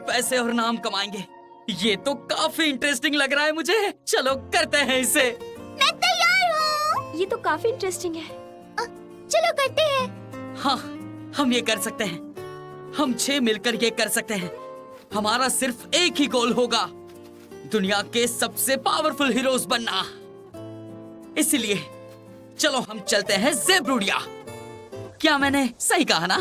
पैसे और नाम कमाएंगे। ये तो काफी इंटरेस्टिंग लग रहा है मुझे। चलो करते हैं इसे। मैं तैयार हूँ। ये तो काफी इंटरेस्टिंग है। चलो करते हैं। हाँ, हम ये कर सकते हैं। हम 6 मिलकर ये कर सकते हैं। हमारा सिर्फ एक ही गोल होगा, दुनिया के सबसे पावरफुल हीरोज बनना। इसलिए चलो हम चलते हैं ज़ेब्रूडिया। क्या मैंने सही कहा ना?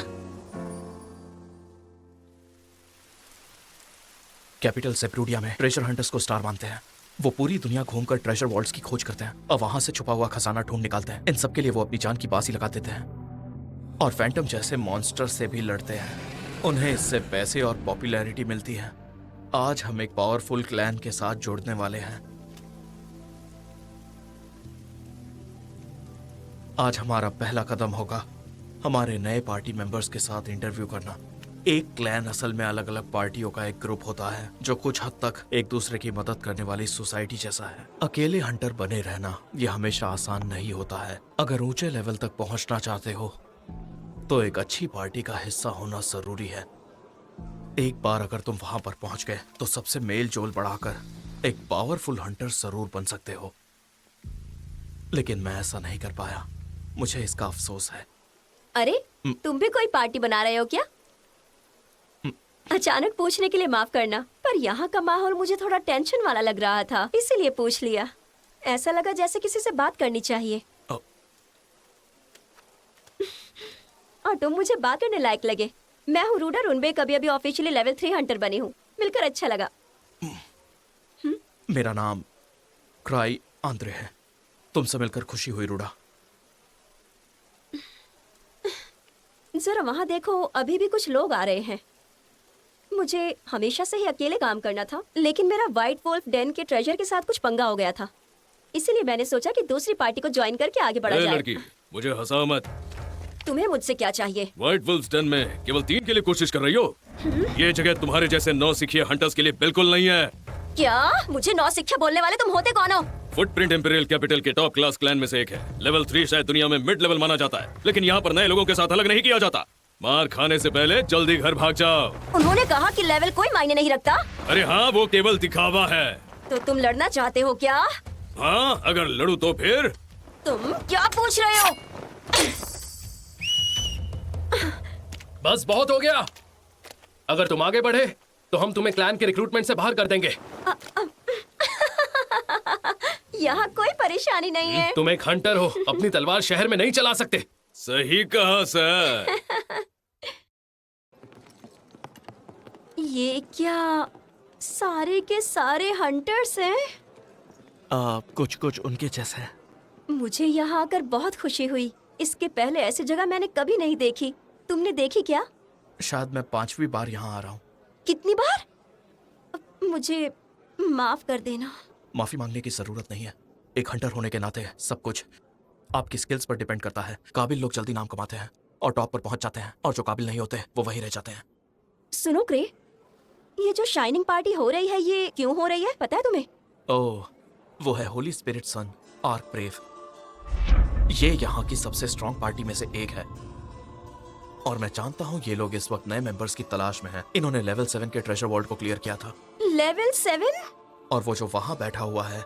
कैपिटल ज़ेब्रूडिया में ट्रेजर हंटर्स को स्टार मानते हैं। वो पूरी दुनिया घूमकर ट्रेजर वॉल्ट्स की खोज करते हैं और वहां से छुपा हुआ खजाना ढूंढ निकालते हैं। इन सब के लिए वो अपनी जान की बाजी लगा देते हैं और फैंटम जैसे मॉन्स्टर से भी लड़ते हैं। उन्हें इससे पैसे और पॉपुलैरिटी मिलती है। आज हम एक पावरफुल क्लैन के साथ जुड़ने वाले हैं। आज हमारा पहला कदम होगा हमारे नए पार्टी मेंबर्स के साथ इंटरव्यू करना। एक क्लैन असल में अलग अलग पार्टियों का एक ग्रुप होता है जो कुछ हद तक एक दूसरे की मदद करने वाली सोसाइटी जैसा है। अकेले हंटर बने रहना ये हमेशा आसान नहीं होता है। अगर ऊंचे लेवल तक पहुंचना चाहते हो तो एक अच्छी पार्टी का हिस्सा होना जरूरी है। एक बार अगर तुम वहां पर पहुंच गए तो सबसे मेल जोल बढ़ाकर एक पावरफुल हंटर जरूर बन सकते हो, लेकिन मैं ऐसा नहीं कर पाया। मुझे इसका अफसोस है। अरे तुम भी कोई पार्टी बना रहे हो क्या? अचानक पूछने के लिए माफ करना, पर यहाँ का माहौल मुझे थोड़ा टेंशन वाला लग रहा था, इसीलिए पूछ लिया। ऐसा लगा जैसे किसी से बात करनी चाहिए। और तुम मुझे बात करने लायक लगे। मैं हूँ रूडा रुनबेक, अभी अभी ऑफिशियली लेवल 3 हंटर बनी हूँ। मिलकर अच्छा लगा। मेरा नाम क्राई आंद्रे है। तुमसे मिलकर खुशी हुई रूडा। जरा वहाँ देखो, अभी भी कुछ लोग आ रहे हैं। मुझे हमेशा से ही अकेले काम करना था, लेकिन मेरा व्हाइट वुल्फ डेन के ट्रेजर के साथ कुछ पंगा हो गया था। इसीलिए मैंने सोचा कि दूसरी पार्टी को ज्वाइन करके आगे बढ़ा जाए। लड़की, मुझे हंसाओ मत। तुम्हें मुझसे क्या चाहिए? व्हाइट वुल्फ डन में केवल 3 के लिए कोशिश कर रही हो? ये जगह तुम्हारे जैसे 9 सिखिए हंटर्स के लिए बिल्कुल नहीं है। क्या? मुझे 9 शिक्षा बोलने वाले तुम होते कौन हो? फुटप्रिंट इंपीरियल कैपिटल के टॉप क्लास क्लैन में से एक है। लेवल 3 शायद दुनिया में मिड लेवल माना जाता है, लेकिन यहाँ पर नए लोगों के साथ अलग नहीं किया जाता। मार खाने से पहले जल्दी घर भाग जाओ। उन्होंने कहा कि लेवल कोई मायने नहीं रखता। अरे हाँ, वो केवल दिखावा है। तो तुम लड़ना चाहते हो क्या? हाँ, अगर लड़ू तो फिर। तुम क्या पूछ रहे हो? बस बहुत हो गया। अगर तुम आगे बढ़े तो हम तुम्हें क्लैन के रिक्रूटमेंट से बाहर कर देंगे। यहाँ कोई परेशानी नहीं है। तुम एक हंटर हो, अपनी तलवार शहर में नहीं चला सकते। सही कहा सर। ये क्या सारे के सारे हंटर्स हैं? कुछ कुछ उनके जैसे। मुझे यहाँ आकर बहुत खुशी हुई। इसके पहले ऐसी जगह मैंने कभी नहीं देखी। तुमने देखी क्या? शायद मैं 5वीं बार यहाँ आ रहा हूँ। कितनी बार? मुझे माफ कर देना। माफी मांगने की जरूरत नहीं है। एक हंटर होने के नाते सब कुछ आपकी स्किल्स पर डिपेंड करता है। काबिल लोग जल्दी नाम कमाते हैं और टॉप पर पहुंच जाते हैं, और जो काबिल नहीं होते वो वहीं रह जाते हैं। सुनो क्रे, ये जो शाइनिंग पार्टी हो रही है ये क्यों हो रही है, पता है तुम्हें? ओह, वो है होली स्पिरिट सन आर्क ब्रेव। ये यहाँ की सबसे स्ट्रॉन्ग पार्टी में से एक है और मैं जानता हूँ ये लोग इस वक्त नए मेंबर्स की तलाश में हैं। इन्होंने लेवल 7 के ट्रेजर वॉल्ट को क्लियर किया था। लेवल 7? और वो जो वहां बैठा हुआ है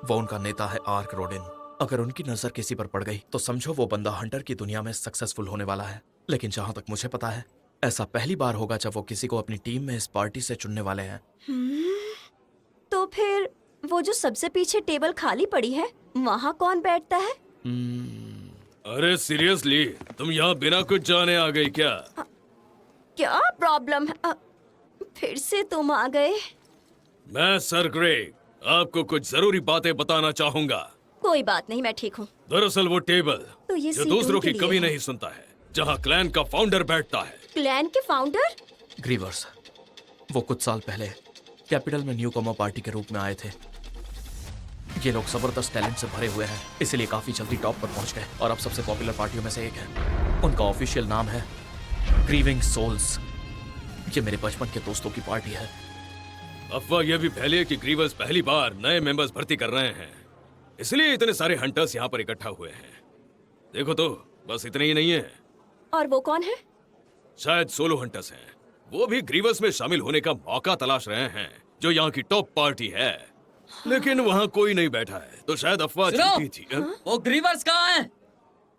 वो उनका नेता है आर्क रोडिन। अगर उनकी नजर किसी पर पड़ गई तो समझो वो बंदा हंटर की दुनिया में सक्सेसफुल होने वाला है। लेकिन जहां तक मुझे पता है ऐसा पहली बार होगा जब वो किसी को अपनी टीम में इस पार्टी से चुनने वाले हैं। तो फिर वो जो सबसे पीछे टेबल खाली पड़ी है वहाँ कौन बैठता है? अरे सीरियसली, तुम यहाँ बिना कुछ जाने आ गई क्या? क्या प्रॉब्लम है? फिर से तुम आ गए। मैं सर ग्रेग आपको कुछ जरूरी बातें बताना चाहूंगा। कोई बात नहीं, मैं ठीक हूँ। दरअसल वो टेबल तो ये जो सीट दूसरों उनके की लिए कभी है। नहीं सुनता है, जहाँ क्लैन का फाउंडर बैठता है। क्लैन के फाउंडर? ग्रीवर्स। वो कुछ साल पहले कैपिटल में न्यू कमर पार्टी के रूप में आए थे। ये लोग जबरदस्त टैलेंट से भरे हुए हैं, इसलिए काफी जल्दी टॉप पर पहुंच गए और अब सबसे पॉपुलर पार्टियों में से एक है। उनका ऑफिशियल नाम है ग्रीविंग सोल्स। ये मेरे बचपन के दोस्तों की पार्टी है। अफवाह यह भी फैली है कि ग्रीवर्स पहली बार नए मेंबर्स भर्ती कर रहे हैं, इसलिए इतने सारे हंटर्स यहाँ पर इकट्ठा हुए हैं। देखो तो बस इतने ही नहीं है। और वो कौन है? शायद सोलो हंटर्स हैं। वो भी ग्रीवस में शामिल होने का मौका तलाश रहे हैं, जो यहाँ की टॉप पार्टी है। लेकिन वहाँ कोई नहीं बैठा है, तो शायद अफवाह सुनो! छूटी थी। वो ग्रीवर्स कहाँ है?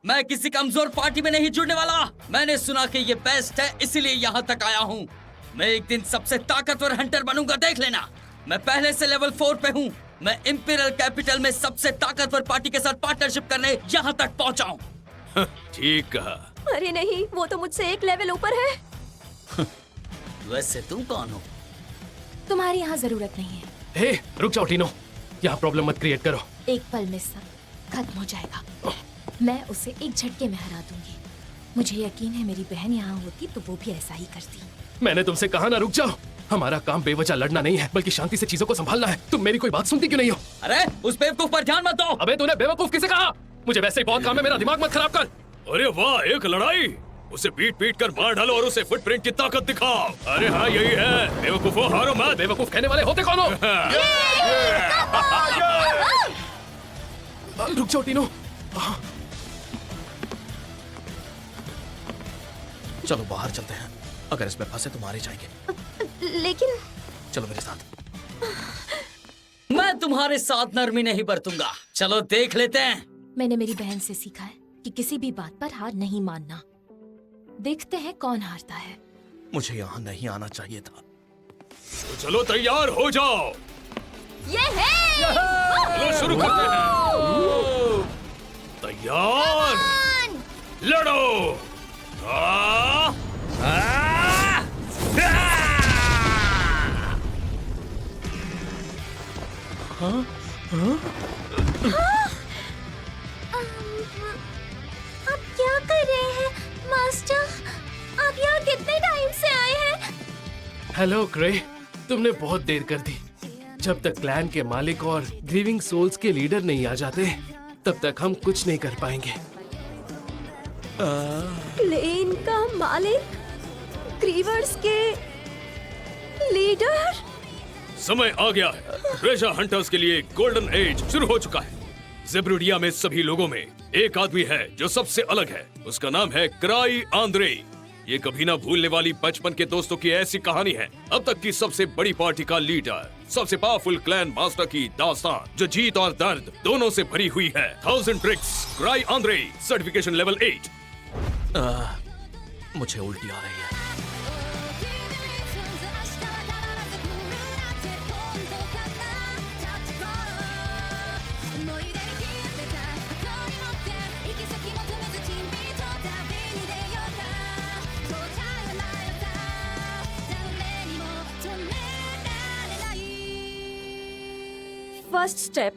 मैं किसी कमजोर पार्टी में नहीं जुड़ने वाला। मैंने सुना कि ये बेस्ट है, इसीलिए यहाँ तक आया हूँ। मैं एक दिन सबसे ताकतवर हंटर बनूंगा, देख लेना। मैं पहले से लेवल 4 पे हूँ। मैं इंपीरियल कैपिटल में सबसे ताकतवर पार्टी के साथ पार्टनरशिप करने यहाँ तक पहुँचा हूँ। ठीक कहा। अरे नहीं, वो तो मुझसे एक लेवल ऊपर है। वैसे तुम कौन हो? तुम्हारी यहाँ जरूरत नहीं है। हे, रुक जाओ टीनो, यहाँ प्रॉब्लम मत क्रिएट करो। एक पल में सब खत्म हो जाएगा। मैं उसे एक झटके में हरा दूंगी। मुझे यकीन है मेरी बहन यहाँ होती तो वो भी ऐसा ही करती। मैंने तुमसे कहा ना रुक जाओ। हमारा काम बेवजह लड़ना नहीं है, बल्कि शांति से चीजों को संभालना है। तुम मेरी कोई बात सुनती क्यों नहीं हो? अरे उस बेवकूफ पर ध्यान मत दो। अबे तूने बेवकूफ किसे कहा? मुझे वैसे ही बहुत काम है, मेरा दिमाग मत खराब कर। अरे वाह, एक लड़ाई! उसे पीट पीट कर मार डालो और उसे फुटप्रिंट की ताकत दिखाओ। अरे हाँ, यही है। बेवकूफो, हारो मत। बेवकूफ कहने वाले होते कौन हो? रुक जाओ टीनो। चलो बाहर चलते हैं, अगर इसमें फंसे तो मारे जाएंगे। लेकिन चलो मेरे साथ। मैं तुम्हारे साथ नरमी नहीं बरतूंगा। चलो देख लेते हैं। मैंने मेरी बहन से सीखा है कि किसी भी बात पर हार नहीं मानना। देखते हैं कौन हारता है। मुझे यहाँ नहीं आना चाहिए था। तो चलो तैयार हो जाओ। ये है। चलो शुरू करते हैं। तैयार, लड़ो। आप क्या कर रहे हैं मास्टर? आप यहाँ कितने टाइम से आए हैं? हेलो ग्रे, तुमने बहुत देर कर दी। जब तक क्लैन के मालिक और ग्रीविंग सोल्स के लीडर नहीं आ जाते, तब तक हम कुछ नहीं कर पाएंगे। प्लेन का मालिक, ग्रीवर्स के लीडर। समय आ गया है। ट्रेजर हंटर्स के लिए गोल्डन एज शुरू हो चुका है। ज़ेब्रुडिया में सभी लोगों में एक आदमी है जो सबसे अलग है। उसका नाम है क्राई आंद्रे। ये कभी ना भूलने वाली बचपन के दोस्तों की ऐसी कहानी है। अब तक की सबसे बड़ी पार्टी का लीडर, सबसे पावरफुल क्लैन मास्टर की दास्तान, जो जीत और दर्द दोनों से भरी हुई है। 1000 tricks, cry Andre, certification level 8। मुझे उल्टी आ रही है। फर्स्ट स्टेप,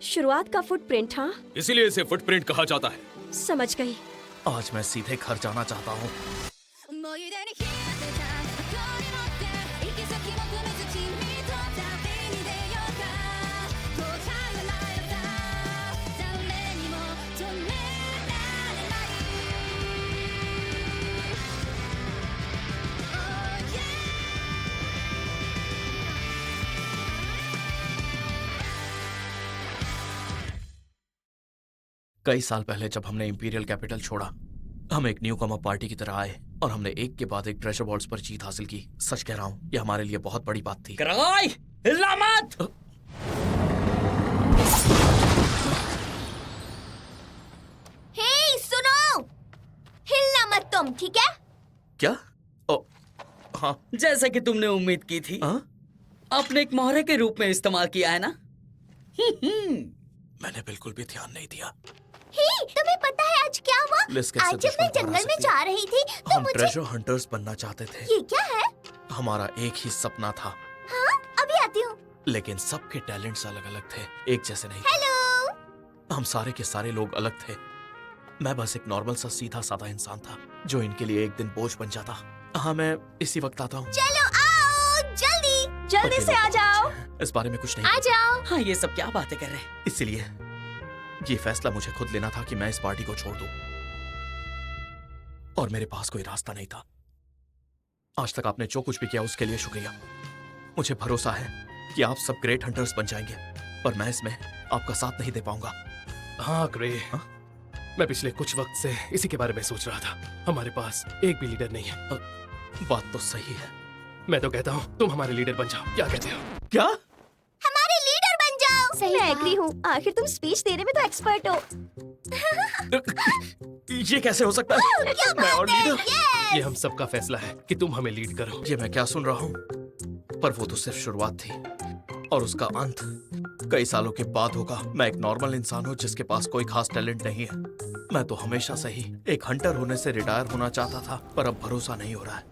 शुरुआत का फुटप्रिंट। हाँ, इसीलिए इसे फुटप्रिंट कहा जाता है। समझ गई। आज मैं सीधे घर जाना चाहता हूँ। कई साल पहले जब हमने इंपीरियल कैपिटल छोड़ा, हम एक न्यू कमर पार्टी की तरह आए और हमने एक के बाद एक ट्रेजर वॉल्ट्स पर जीत हासिल की। सच कह रहा हूँ, यह हमारे लिए बहुत बड़ी बात थी। क्राई, हिलना मत। हे सुनो, हिलना मत तुम, ठीक है? क्या? ओ, हाँ। जैसा कि तुमने उम्मीद की थी, हाँ? आपने एक मोहरे के रूप में इस्तेमाल किया है ना? मैंने बिल्कुल भी ध्यान नहीं दिया। हे, तुम्हें पता है आज क्या हुआ? लिस कैसे आज जब मैं दुश्मन बना जंगल में सकती जा रही थी तो हम मुझे ट्रेजर हंटर्स बनना चाहते थे। ये क्या है? हमारा एक ही सपना था, हाँ, अभी आती हूँ। लेकिन सबके टैलेंट्स अलग अलग थे, एक जैसे नहीं। हेलो। हम सारे के सारे लोग अलग थे। मैं बस एक नॉर्मल सा सीधा साधा इंसान था जो इनके लिए एक दिन बोझ बन जाता। हाँ, मैं इसी वक्त आता हूँ। चलो आओ, जल्दी जल्दी से आ जाओ। इस बारे में कुछ नहीं। आ जाओ। हाँ, ये सब क्या बातें कर रहे हैं? इसलिए ये फैसला मुझे खुद लेना था कि मैं इस पार्टी को छोड़ दूं, और मेरे पास कोई रास्ता नहीं था। आज तक आपने जो कुछ भी किया उसके लिए शुक्रिया। मुझे भरोसा है कि आप सब ग्रेट हंटर्स बन जाएंगे, पर मैं इसमें आपका साथ नहीं दे पाऊंगा। हाँ ग्रे, हाँ? मैं पिछले कुछ वक्त से इसी के बारे में सोच रहा था। हमारे पास एक भी लीडर नहीं है। बात तो सही है। मैं तो कहता हूँ तुम हमारे लीडर बन जाओ, क्या कहते हो? क्या? हमारे लीडर बन जाओ। सही मैं कहा। एग्री हूँ, आखिर तुम स्पीच देने में तो एक्सपर्ट हो। ये कैसे हो सकता है? मैं और लीडर? ये हम सबका फैसला है कि तुम हमें लीड करो। ये मैं क्या सुन रहा हूँ? पर वो तो सिर्फ शुरुआत थी और उसका अंत कई सालों के बाद होगा। मैं एक नॉर्मल इंसान हूँ जिसके पास कोई खास टैलेंट नहीं है। मैं तो हमेशा से ही एक हंटर होने से रिटायर होना चाहता था, पर अब भरोसा नहीं हो रहा है।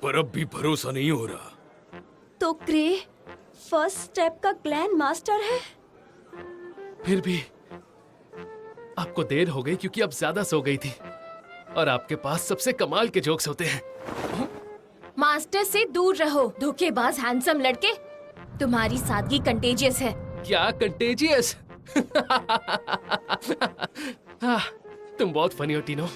पर अब भी भरोसा नहीं हो रहा। तो क्रे फर्स्ट स्टेप का क्लैन मास्टर है। फिर भी आपको देर हो गई क्योंकि अब ज्यादा सो गई थी और आपके पास सबसे कमाल के जोक्स होते हैं। मास्टर से दूर रहो, धोखेबाज हैंडसम लड़के। तुम्हारी सादगी कंटेजियस है। क्या कंटेजियस? तुम बहुत फनी हो टीनो।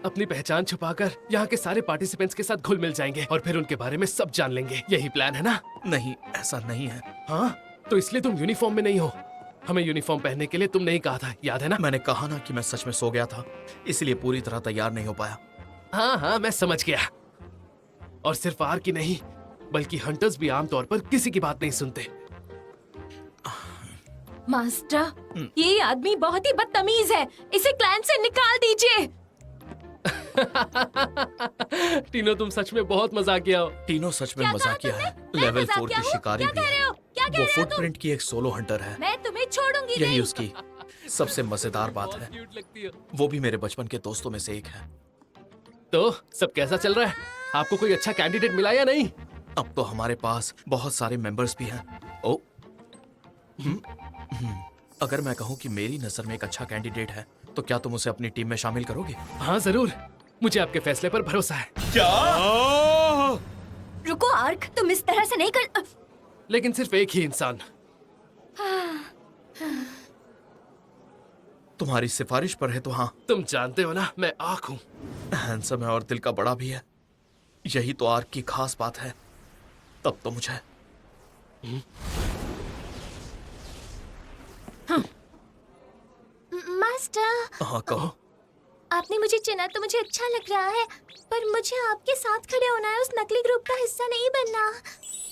अपनी पहचान छुपाकर यहाँ के सारे पार्टिसिपेंट्स के साथ घुल मिल जाएंगे और फिर उनके बारे में सब जान लेंगे। यही प्लान है ना? नहीं, ऐसा नहीं है। हाँ, तो इसलिए तुम यूनिफॉर्म में नहीं हो। हमें यूनिफॉर्म पहनने के लिए तुमने ही कहा था, याद है ना? मैंने कहा ना कि मैं सच में सो गया था, इसलिए पूरी तरह तैयार नहीं हो पाया। हाँ हाँ, मैं समझ गया। और सिर्फ आर की नहीं बल्कि हंटर्स भी आमतौर पर किसी की बात नहीं सुनते। मास्टर, ये आदमी बहुत ही बदतमीज है। इसे क्लैन से निकाल दीजिए। टीनो, तुम सच में बहुत मजाकिया हो। टीनो सच में क्या कहा मजाकिया है। तुमने? मैं लेवल 4 मजाकिया की हूँ? शिकारी क्या भी कह रहे है। हो? क्या कह वो रहे हो तुम? फुटप्रिंट की एक सोलो हंटर है। मैं तुम्हें छोड़ूंगी यही नहीं। उसकी सबसे मजेदार बात है। क्यूट लगती है। वो भी मेरे बचपन के दोस्तों में से एक है। तो सब कैसा चल रहा है? आपको कोई अच्छा कैंडिडेट मिला या नहीं? अब तो हमारे पास बहुत सारे मेंबर्स भी हैं। ओ, अगर मैं कहूँ कि मेरी नजर में एक अच्छा कैंडिडेट है, तो क्या तुम उसे अपनी टीम में शामिल करोगे? हाँ जरूर, मुझे आपके फैसले पर भरोसा है। रुको आर्क, तुम इस तरह से नहीं कर। लेकिन सिर्फ एक ही इंसान। तुम्हारी सिफारिश पर है तो हाँ। तुम जानते हो ना, मैं आँख हूँ। हैंडसम है और दिल का बड़ा भी है। यही तो आर्क की खास बात है। तब तो मुझे मास्टर, हाँ कहो। आपने मुझे चुना तो मुझे अच्छा लग रहा है, पर मुझे आपके साथ खड़े होना है, उस नकली ग्रुप का हिस्सा नहीं बनना।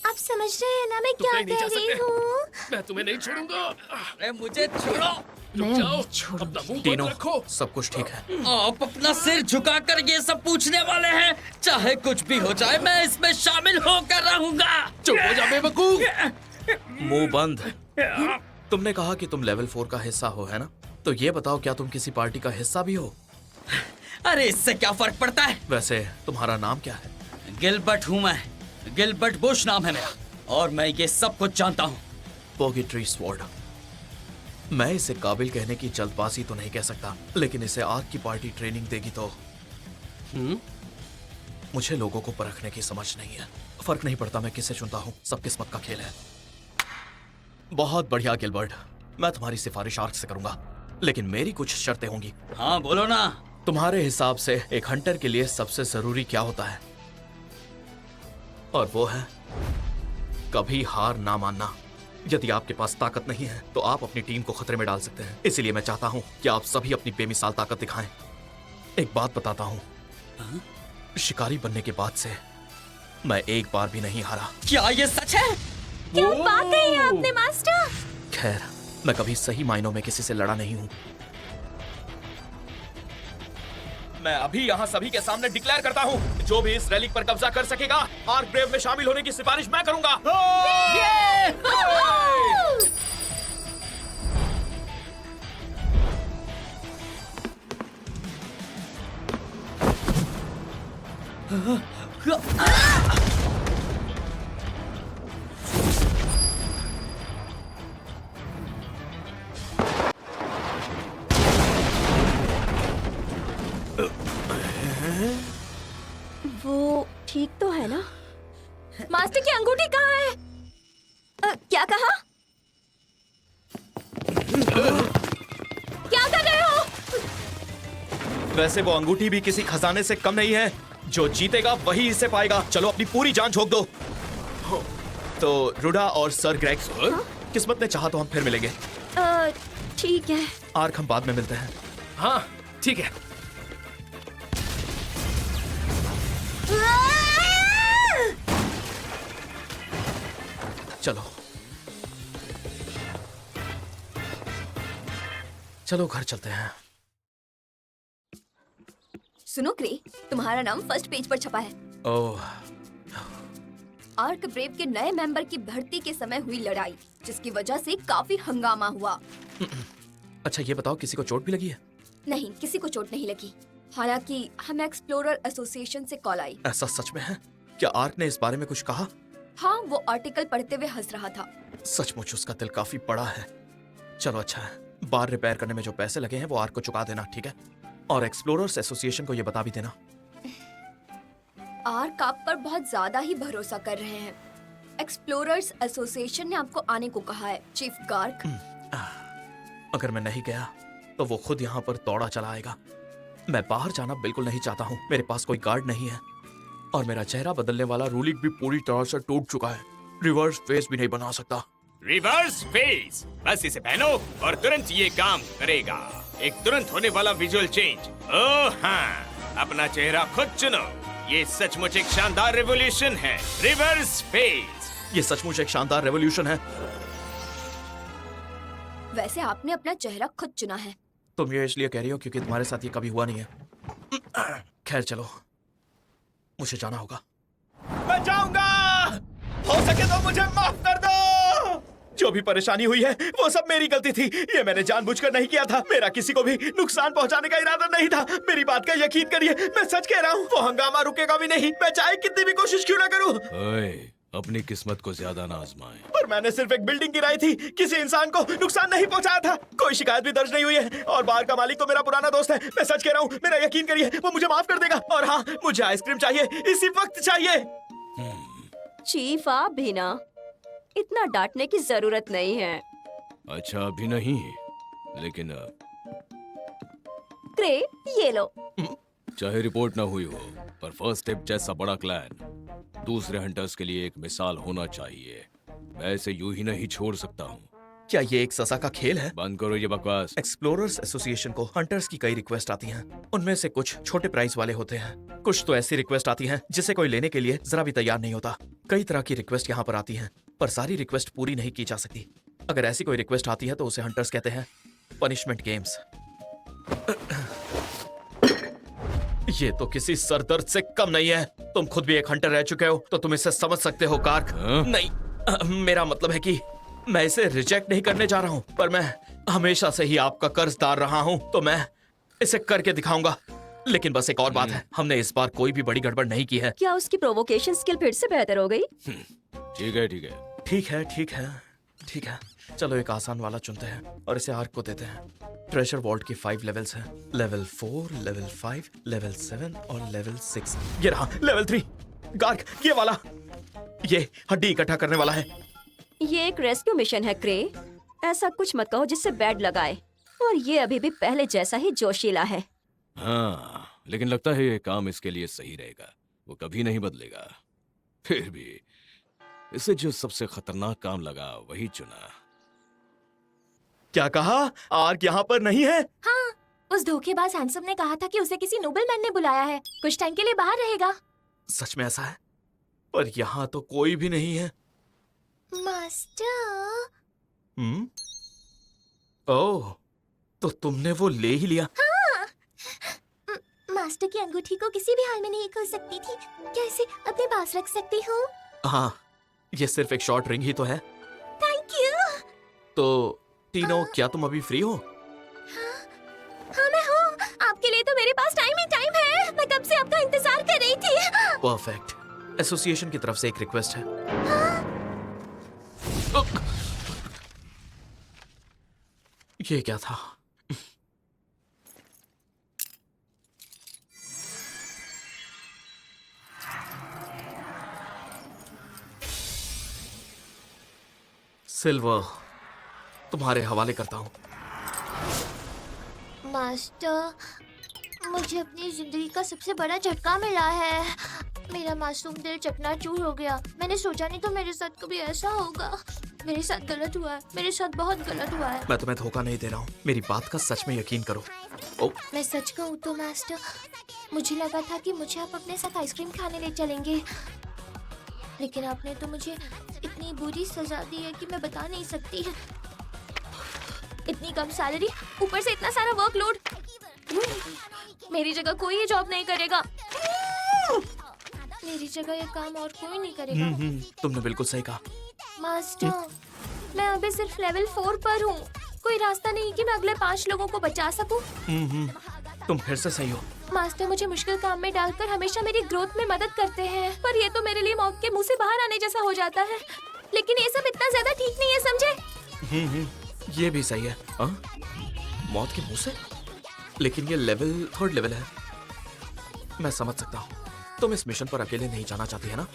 आप समझ रहे हैं ना मैं तुम क्या कहीं नहीं जा कह रही सकते। हूँ? मैं तुम्हें नहीं छोड़ूंगा। अरे मुझे छोड़ो। रुक मैं जाओ, नहीं छोड़ूंगी। अपना मुंह बंद टीनो, रखो। सब कुछ ठीक है। आप अपना सिर झुकाकर ये सब पूछने वाले हैं? चाहे कुछ भी हो जाए, मैं इसमें शामिल होकर रहूंगा। चुप हो जा बेवकूफ। मुंह बंद। तुमने कहा कि तुम लेवल 4 का हिस्सा हो, है ना? तो ये बताओ, क्या तुम किसी पार्टी का हिस्सा भी हो? अरे इससे क्या फर्क पड़ता है? वैसे तुम्हारा नाम क्या है? गिलबर्ट हूँ मैं। गिलबर्ट बुश नाम है मेरा, और मैं ये सब कुछ जानता हूँ। पोगिट्री स्वॉर्ड। मैं इसे काबिल कहने की जल्दबाजी तो नहीं कह सकता, लेकिन इसे आर्क की पार्टी ट्रेनिंग देगी तो मुझे लोगों को परखने की समझ नहीं है। फर्क नहीं पड़ता मैं किसे चुनता हूँ, सब किस्मत का खेल है। बहुत बढ़िया गिलबर्ट, मैं तुम्हारी सिफारिश आर्क से करूंगा, लेकिन मेरी कुछ शर्तें होंगी। हाँ बोलो ना। तुम्हारे हिसाब से एक हंटर के लिए सबसे जरूरी क्या होता है? और वो है कभी हार ना मानना। यदि आपके पास ताकत नहीं है तो आप अपनी टीम को खतरे में डाल सकते हैं। इसलिए मैं चाहता हूं कि आप सभी अपनी बेमिसाल ताकत दिखाएं। एक बात बताता हूं, शिकारी बनने के बाद से मैं एक बार भी नहीं हारा। क्या ये सच है? क्या बात कही है आपने मास्टर? खैर, मैं कभी सही मायनों में किसी से लड़ा नहीं हूं। मैं अभी यहाँ सभी के सामने डिक्लेयर करता हूँ, जो भी इस रैली पर कब्जा कर सकेगा, आर्क ब्रेव में शामिल होने की सिफारिश मैं करूंगा। वो ठीक तो है ना? मास्टर की अंगूठी कहाँ है? क्या कहा? क्या कर रहे हो? वैसे वो अंगूठी भी किसी खजाने से कम नहीं है। जो जीतेगा वही इसे पाएगा। चलो अपनी पूरी जान झोंक दो। तो रुडा और सर ग्रेग, किस्मत ने चाहा तो हम फिर मिलेंगे। ठीक है। आर्क हम बाद में मिलते हैं। हाँ ठीक है। चलो चलो घर चलते हैं। सुनो क्रे, तुम्हारा नाम फर्स्ट पेज पर छपा है। ओह, आर्क ब्रेव के नए मेंबर की भर्ती के समय हुई लड़ाई, जिसकी वजह से काफी हंगामा हुआ। अच्छा ये बताओ किसी को चोट भी लगी है? नहीं, किसी को चोट नहीं लगी। हालांकि हमें एक्सप्लोरर एसोसिएशन से कॉल आई। ऐसा सच में है? क्या आर्क ने इस बारे में कुछ कहा? हाँ, वो आर्टिकल पढ़ते हुए हंस रहा था। सचमुच उसका दिल काफी बड़ा है। चलो अच्छा है, बार रिपेयर करने में जो पैसे लगे हैं वो आर्क को चुका देना, ठीक है? और एक्सप्लोरर्स एसोसिएशन को ये बता भी देना। आर्क आप पर बहुत ज्यादा ही भरोसा कर रहे हैं। एक्सप्लोरर्स एसोसिएशन ने आपको आने को कहा है, चीफ गार्क। अगर मैं नहीं गया तो वो खुद यहाँ पर दौड़ा चला आएगा। मैं बाहर जाना बिल्कुल नहीं चाहता हूँ। मेरे पास कोई गार्ड नहीं है और मेरा चेहरा बदलने वाला रूलिक भी पूरी तरह से टूट चुका है। रिवर्स फेस भी नहीं बना सकता। रिवर्स फेस, बस इसे पहनो और तुरंत ये काम करेगा। एक तुरंत होने वाला विजुअल चेंज। ओह हाँ, अपना चेहरा खुद चुनो। ये सचमुच एक शानदार रेवोल्यूशन है। Reverse face. ये सचमुच एक शानदार रेवोल्यूशन है। वैसे आपने अपना चेहरा खुद चुना है। तुम ये इसलिए कह रही हो क्योंकि तुम्हारे साथ ये कभी हुआ नहीं है। खैर चलो, मुझे जाना होगा। मैं जाऊंगा, हो सके तो मुझे माफ कर दो। जो भी परेशानी हुई है वो सब मेरी गलती थी। ये मैंने जानबूझकर नहीं किया था। मेरा किसी को भी नुकसान पहुंचाने का इरादा नहीं था। मेरी बात का यकीन करिए, मैं सच कह रहा हूँ। वो हंगामा रुकेगा भी नहीं, मैं चाहे कितनी भी कोशिश क्यों ना करूँ। ओए, अपनी किस्मत को ज्यादा ना आजमाएं। पर मैंने सिर्फ एक बिल्डिंग गिराई थी, किसी इंसान को नुकसान नहीं पहुंचाया था। कोई शिकायत भी दर्ज नहीं हुई है और बार का मालिक तो मेरा पुराना दोस्त है। मैं सच कह रहा हूँ, मेरा यकीन करिए, वो मुझे माफ कर देगा। और हाँ, मुझे आइसक्रीम चाहिए, इसी वक्त चाहिए। चीफ आप भी ना, इतना डांटने की जरूरत नहीं है। अच्छा अभी नहीं, लेकिन क्रे, ये लो। चाहे रिपोर्ट ना हुई हो, पर फर्स्ट स्टेप जैसा बड़ा क्लैन दूसरे हंटर्स के लिए एक मिसाल होना चाहिए। मैं इसे यूं ही नहीं छोड़ सकता हूँ। क्या ये एक सजा का खेल है? बंद करो ये बकवास। एक्सप्लोरर्स एसोसिएशन को हंटर्स की कई रिक्वेस्ट आती हैं। उनमें से कुछ छोटे प्राइस वाले होते हैं, कुछ तो ऐसी रिक्वेस्ट आती हैं जिसे कोई लेने के लिए जरा भी तैयार नहीं होता। कई तरह की रिक्वेस्ट यहाँ पर आती हैं, पर सारी रिक्वेस्ट पूरी नहीं की जा सकती। अगर ऐसी कोई रिक्वेस्ट आती है तो उसे हंटर्स कहते हैं पनिशमेंट गेम्स। ये तो किसी सरदर्द से कम नहीं है। तुम खुद भी एक हंटर रह चुके हो तो तुम इसे समझ सकते हो कार्क। नहीं, मेरा मतलब है कि मैं इसे रिजेक्ट नहीं करने जा रहा हूँ, पर मैं हमेशा से ही आपका कर्जदार रहा हूँ, तो मैं इसे करके दिखाऊंगा। लेकिन बस एक और बात है, हमने इस बार कोई भी बड़ी गड़बड़ नहीं की है। क्या उसकी प्रोवोकेशन स्किल फिर से बेहतर हो गई? ठीक है ठीक है। ठीक है ठीक है ठीक है, चलो एक आसान वाला चुनते हैं और इसे आर्क को देते हैं। ट्रेजर वॉल्ट की 5 लेवल्स हैं, लेवल 4, लेवल 5, लेवल 7 और लेवल 6। ये रहा लेवल 3। गार्क, ये वाला, ये हड्डी इकट्ठा करने वाला है। ये एक रेस्क्यू मिशन है क्रे। ऐसा कुछ मत कहो जिससे बैड लगाए। और ये अभी भी पहले जैसा ही जोशीला है। हाँ, लेकिन लगता है ये काम इसके लिए सही रहेगा। वो कभी नहीं बदलेगा। फिर भी इसे जो सबसे खतरनाक काम लगा वही चुना। क्या कहा? आर्क यहाँ पर नहीं है? हाँ, उस धोखेबाज हैंडसम ने कहा था कि उसे किसी नोबल मैन ने बुलाया है, कुछ टाइम के लिए बाहर रहेगा। सच में ऐसा है? पर यहाँ तो कोई भी नहीं है। मास्टर। ओह, तो तुमने वो ले ही लिया? हाँ। मास्टर की अंगूठी को किसी भी हाल में नहीं खो सकती थी। क्या इसे अपने पास रख सकती हूँ? हाँ, ये सिर्फ एक शॉर्ट रिंग ही तो है। Thank you. तो टीनो, क्या तुम अभी फ्री हो? हाँ मैं हूँ। आपके लिए तो मेरे पास टाइम ही टाइम है। मैं कब से आपका इंतजार कर रही थी। परफेक्ट। एसोसिएशन की तरफ से एक रिक्वेस्ट है। ये क्या था? सिल्वर, तुम्हारे हवाले करता हूँ। मास्टर, मुझे अपनी जिंदगी का सबसे बड़ा झटका मिला है। मेरा मासूम दिल चकनाचूर हो गया। मैंने सोचा नहीं तो मेरे साथ कभी ऐसा होगा। मेरे साथ गलत हुआ है, मेरे साथ बहुत गलत हुआ है। मैं तुम्हें धोखा नहीं दे रहा हूँ, मेरी बात का सच में यकीन करो। ओ, मैं सच कहूँ तो मास्टर, मुझे लगा था कि मुझे आप अपने साथ आइसक्रीम खाने ले चलेंगे। लेकिन आपने तो मुझे इतनी बुरी सजा दी है कि मैं बता नहीं सकती। इतनी कम सैलरी, ऊपर से इतना सारा वर्कलोड। मेरी जगह कोई ये जॉब नहीं करेगा। मेरी जगह ये काम और कोई नहीं करेगा। तुमने बिल्कुल सही कहा। मास्टर, मैं अभी सिर्फ लेवल 4 पर हूँ। कोई रास्ता नहीं कि मैं अगले 5 लोगों को बचा सकूं। तुम फिर से सही हो। मास्टर मुझे मुश्किल काम में डालकर हमेशा मेरी ग्रोथ में मदद करते हैं, पर ये तो मेरे लिए मौत के मुंह से बाहर आने जैसा हो जाता है। लेकिन ये सब इतना ज्यादा ठीक नहीं है, समझे? ये भी सही है। मौत के मुंह से? लेकिन ये लेवल 3rd लेवल है। मैं समझ सकता हूँ। तुम इस मिशन पर अकेले नहीं जाना चाहती है ना?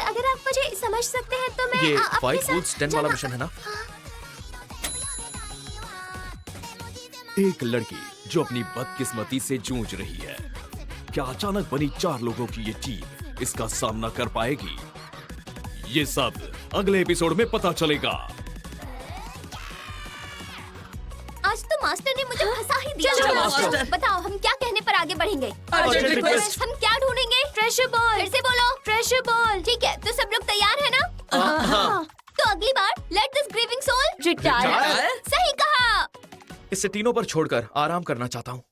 अगर आप मुझे समझ सकते हैं तो मैं ये अपने व्हाइट साथ वुड्स 10 वाला मिशन है ना? एक लड़की जो अपनी बदकिस्मती से जूझ रही है। क्या अचानक बनी 4 लोगों की ये टीम इसका सामना कर पाएगी? ये सब अगले एपिसोड में पता चलेगा। आज तो मास्टर ने मुझे फंसा ही दिया। चलो, मास्टर। बताओ हम क्या कहने पर आगे बढ़ेंगे? Urgent request. हम क्या ढूंढेंगे? Treasure ball. फिर से बोलो। Treasure ball. ठीक है, तो सब लोग तैयार है ना? हाँ। तो अगली बार let this grieving soul retire. Retire? सही कहा। इसे तीनों पर छोड़कर आराम करना चाहता हूँ।